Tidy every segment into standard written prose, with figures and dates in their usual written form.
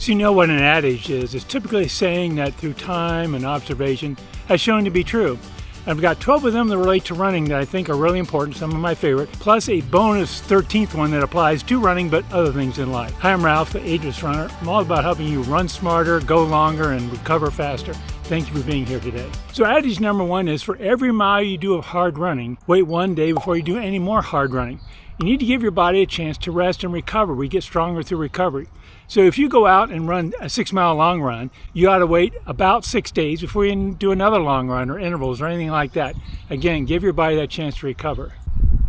So you know what an adage is. It's typically a saying that through time and observation has shown to be true. I've got 12 of them that relate to running that I think are really important, some of my favorite, plus a bonus 13th one that applies to running but other things in life. Hi, I'm Ralph, the Ageless runner. I'm all about helping you run smarter, go longer, and recover faster. Thank you for being here today. So adage number 1 is for every mile you do of hard running, wait 1 day before you do any more hard running. You need to give your body a chance to rest and recover. We get stronger through recovery. So if you go out and run a 6-mile long run, you ought to wait about 6 days before you do another long run or intervals or anything like that. Again, give your body that chance to recover.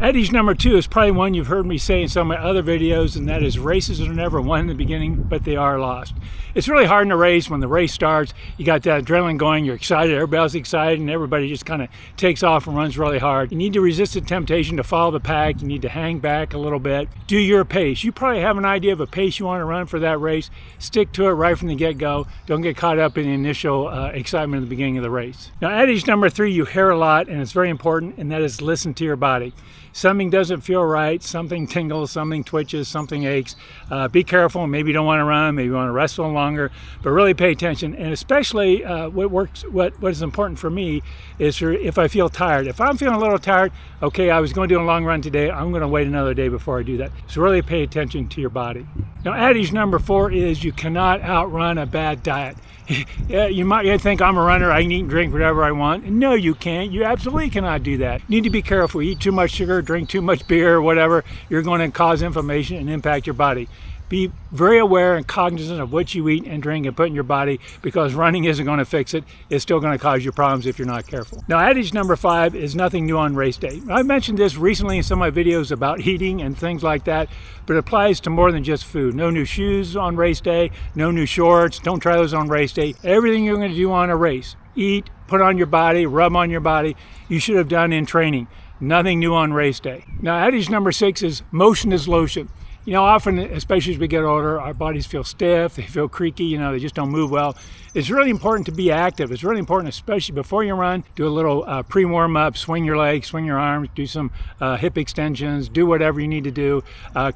Adage number 2 is probably one you've heard me say in some of my other videos, and that is races are never won in the beginning, but they are lost. It's really hard in a race when the race starts. You got that adrenaline going, you're excited, everybody else is excited, and everybody just kind of takes off and runs really hard. You need to resist the temptation to follow the pack. You need to hang back a little bit. Do your pace. You probably have an idea of a pace you want to run for that race. Stick to it right from the get-go. Don't get caught up in the initial excitement at the beginning of the race. Now, adage number 3 you hear a lot, and it's very important, and that is listen to your body. Something doesn't feel right, something tingles, something twitches, something aches. Be careful. Maybe you don't want to run, maybe you want to rest a little longer, but really pay attention. And especially what is important for me is if I feel tired. If I'm feeling a little tired, okay, I was going to do a long run today, I'm going to wait another day before I do that. So really pay attention to your body. Now, adage number 4 is you cannot outrun a bad diet. Yeah, you might think I'm a runner, I can eat and drink whatever I want. No, you can't. You absolutely cannot do that. You need to be careful. Eat too much sugar, drink too much beer, whatever, you're going to cause inflammation and impact your body. Be very aware and cognizant of what you eat and drink and put in your body, because running isn't going to fix it. It's still going to cause you problems if you're not careful. Now, adage number 5 is nothing new on race day. I mentioned this recently in some of my videos about eating and things like that, but it applies to more than just food. No new shoes on race day, no new shorts. Don't try those on race day. Everything you're going to do on a race, eat, put on your body, rub on your body, you should have done in training. Nothing new on race day. Now, adage number 6 is motion is lotion. You know, often, especially as we get older, our bodies feel stiff, they feel creaky, they just don't move well. It's really important to be active. It's really important, especially before you run, do a little pre-warm-up, swing your legs, swing your arms, do some hip extensions, do whatever you need to do,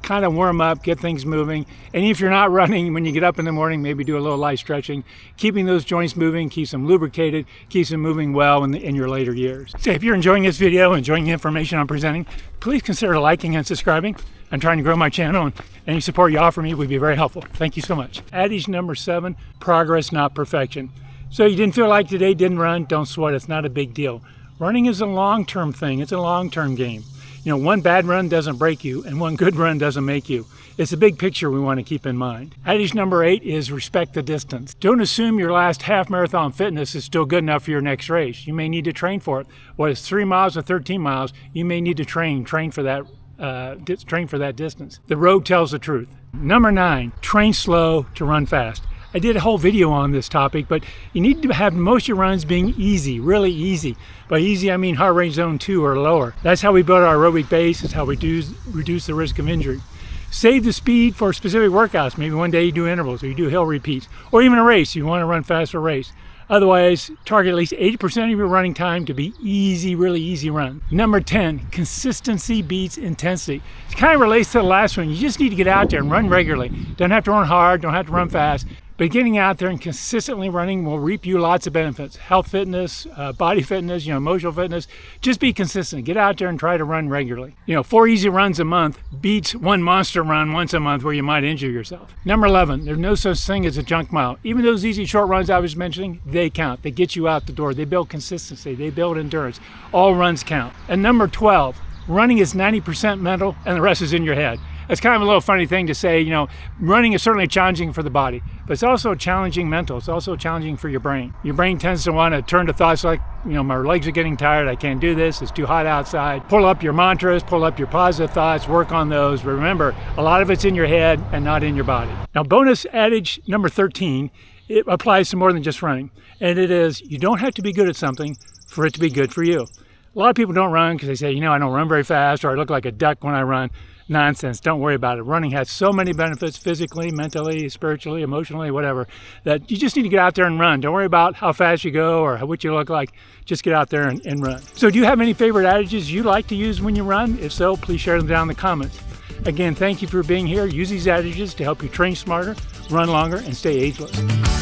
kind of warm up, get things moving. And if you're not running, when you get up in the morning, maybe do a little light stretching. Keeping those joints moving, keeps them lubricated, keeps them moving well in your later years. So if you're enjoying this video, enjoying the information I'm presenting, please consider liking and subscribing. I'm trying to grow my channel, and any support you offer me would be very helpful. Thank you so much. Adage number 7, progress, not perfection. So you didn't feel like today, didn't run, don't sweat. It's not a big deal. Running is a long-term thing. It's a long-term game. One bad run doesn't break you, and one good run doesn't make you. It's a big picture we want to keep in mind. Adage number 8 is respect the distance. Don't assume your last half marathon fitness is still good enough for your next race. You may need to train for it. Whether it's 3 miles or 13 miles, you may need to train for that distance. The road tells the truth. Number 9, train slow to run fast. I did a whole video on this topic, but you need to have most of your runs being easy, really easy. By easy, I mean heart rate zone 2 or lower. That's how we build our aerobic base. It's how we reduce the risk of injury. Save the speed for specific workouts. Maybe one day you do intervals or you do hill repeats, or even a race. You want to run faster race. Otherwise, target at least 80% of your running time to be easy, really easy run. Number 10, consistency beats intensity. It kind of relates to the last one. You just need to get out there and run regularly. Don't have to run hard, don't have to run fast. But getting out there and consistently running will reap you lots of benefits. Health fitness, body fitness, emotional fitness. Just be consistent. Get out there and try to run regularly. 4 easy runs a month beats 1 monster run once a month where you might injure yourself. Number 11, there's no such thing as a junk mile. Even those easy short runs I was mentioning, they count. They get you out the door. They build consistency. They build endurance. All runs count. And number 12, running is 90% mental and the rest is in your head. It's kind of a little funny thing to say, running is certainly challenging for the body, but it's also challenging mental. It's also challenging for your brain. Your brain tends to want to turn to thoughts like, my legs are getting tired, I can't do this, it's too hot outside. Pull up your mantras, pull up your positive thoughts, work on those. But remember, a lot of it's in your head and not in your body. Now, bonus adage number 13, it applies to more than just running. And it is, you don't have to be good at something for it to be good for you. A lot of people don't run because they say, I don't run very fast, or I look like a duck when I run. Nonsense. Don't worry about it. Running has so many benefits physically, mentally, spiritually, emotionally, whatever, that you just need to get out there and run. Don't worry about how fast you go or what you look like. Just get out there and run. So do you have any favorite adages you like to use when you run? If so, please share them down in the comments. Again, thank you for being here. Use these adages to help you train smarter, run longer, and stay ageless.